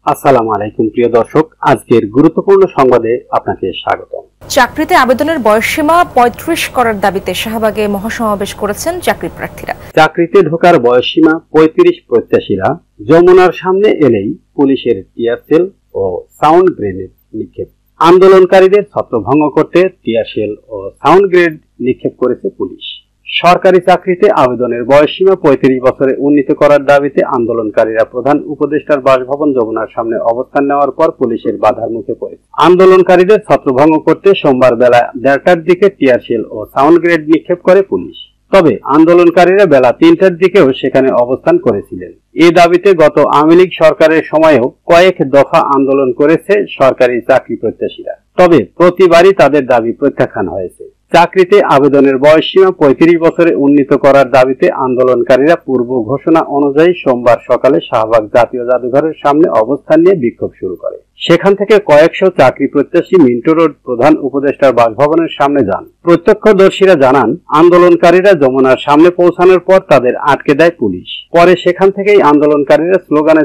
আসসালামু আলাইকুম প্রিয় দর্শক, আজকের গুরুত্বপূর্ণ সংবাদে আপনাকে স্বাগতম। চাকরিতে আবেদনের বয়সসীমা ৩৫ করার দাবিতে শাহবাগে মহাসমাবেশ করেছেন চাকরি প্রার্থীরা। চাকরিতে ঢোকার বয়সসীমা ৩৫ প্রত্যাশীরা যমুনার সামনে এলেই পুলিশের টিয়ার সেল ও সাউন্ড গ্রেনেড নিক্ষেপ। আন্দোলনকারীদের ছত্রভঙ্গ করতে টিয়ার সেল ও সাউন্ড গ্রেনেড নিক্ষেপ করেছে পুলিশ। সরকারি চাকরিতে আবেদনের বয়সসীমা ৩৫ বছরে উন্নীত করার দাবিতে আন্দোলনকারীরা প্রধান উপদেষ্টার বাসভবন যমুনার সামনে অবস্থান নেওয়ার পর পুলিশের বাধার মুখে পড়েছে। আন্দোলনকারীদের ছত্রভঙ্গ করতে সোমবার বেলা ১:৩০টার দিকে টিয়ার সেল ও সাউন্ড গ্রেনেড নিক্ষেপ করে পুলিশ। তবে আন্দোলনকারীরা বেলা ৩টার দিকেও সেখানে অবস্থান করেছিলেন। এই দাবিতে গত আওয়ামী লীগ সরকারের সময়েও কয়েক দফা আন্দোলন করেছে সরকারি চাকরি প্রত্যাশীরা, তবে প্রতিবারই তাদের দাবি প্রত্যাখ্যান হয়েছে। চাকরিতে আবেদনের বয়সসীমা ৩৫ বছরে উন্নীত করার দাবিতে আন্দোলনকারীরা পূর্ব ঘোষণা অনুযায়ী সোমবার সকালে শাহবাগ জাতীয় জাদুঘরের সামনে অবস্থান নিয়ে বিক্ষোভ শুরু করে। সেখান থেকে কয়েকশো চাকরি প্রত্যাশী মিন্টো রোড প্রধান উপদেষ্টার বাসভবনের সামনে যান। প্রত্যক্ষদর্শীরা জানান, আন্দোলনকারীরা যমুনার সামনে পৌঁছানোর পর তাদের আটকে দেয় পুলিশ। পরে সেখান থেকেই আন্দোলনকারীরা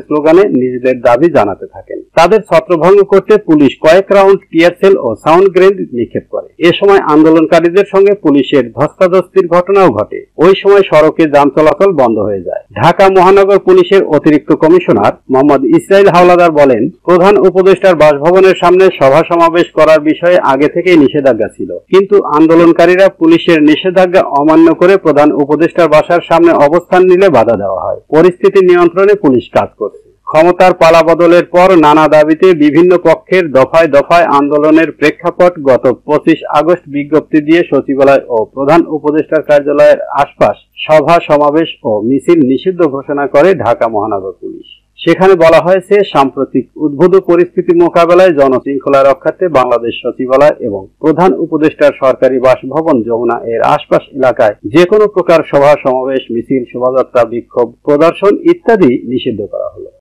স্লোগানে নিজেদের দাবি জানাতে থাকেন। তাদের ছত্রভঙ্গ করতে পুলিশ কয়েক রাউন্ড টিয়ার সেল ও সাউন্ড গ্রেনেড নিক্ষেপ করে। এ সময় আন্দোলনকারীদের সঙ্গে পুলিশের ধস্তাধস্তির ঘটনাও ঘটে। ওই সময় সড়কে যান চলাচল বন্ধ হয়ে যায়। ঢাকা মহানগর পুলিশের অতিরিক্ত কমিশনার মোহাম্মদ ইসরাইল হাওলাদার বলেন, প্রধান উপদেষ্টার বাসভবনের সামনে সভা সমাবেশ করার বিষয়ে আগে থেকেই নিষেধাজ্ঞা ছিল, কিন্তু আন্দোলনকারীরা পুলিশের নিষেধাজ্ঞা অমান্য করে প্রধান উপদেষ্টার বাসার সামনে অবস্থান নিলে বাধা দেওয়া হয়। পরিস্থিতি নিয়ন্ত্রণে পুলিশ কাজ করছে। ক্ষমতার পালাবদলের পর নানা দাবিতে বিভিন্ন পক্ষের দফায় দফায় আন্দোলনের প্রেক্ষাপট গত ২৫ আগস্ট বিজ্ঞপ্তি দিয়ে সচিবালয় ও প্রধান উপদেষ্টার কার্যালয়ের আশপাশ সভা সমাবেশ ও মিছিল নিষিদ্ধ ঘোষণা করে ঢাকা মহানগর পুলিশ। সেখানে বলা হয়েছে, সাম্প্রতিক উদ্ভূত পরিস্থিতি মোকাবেলায় জনশৃঙ্খলা রক্ষার্থে বাংলাদেশ সচিবালয় এবং প্রধান উপদেষ্টার সরকারি বাসভবন যমুনা এর আশপাশ এলাকায় যে কোনো প্রকার সভা সমাবেশ, মিছিল, শোভাযাত্রা, বিক্ষোভ প্রদর্শন ইত্যাদি নিষিদ্ধ করা হলো।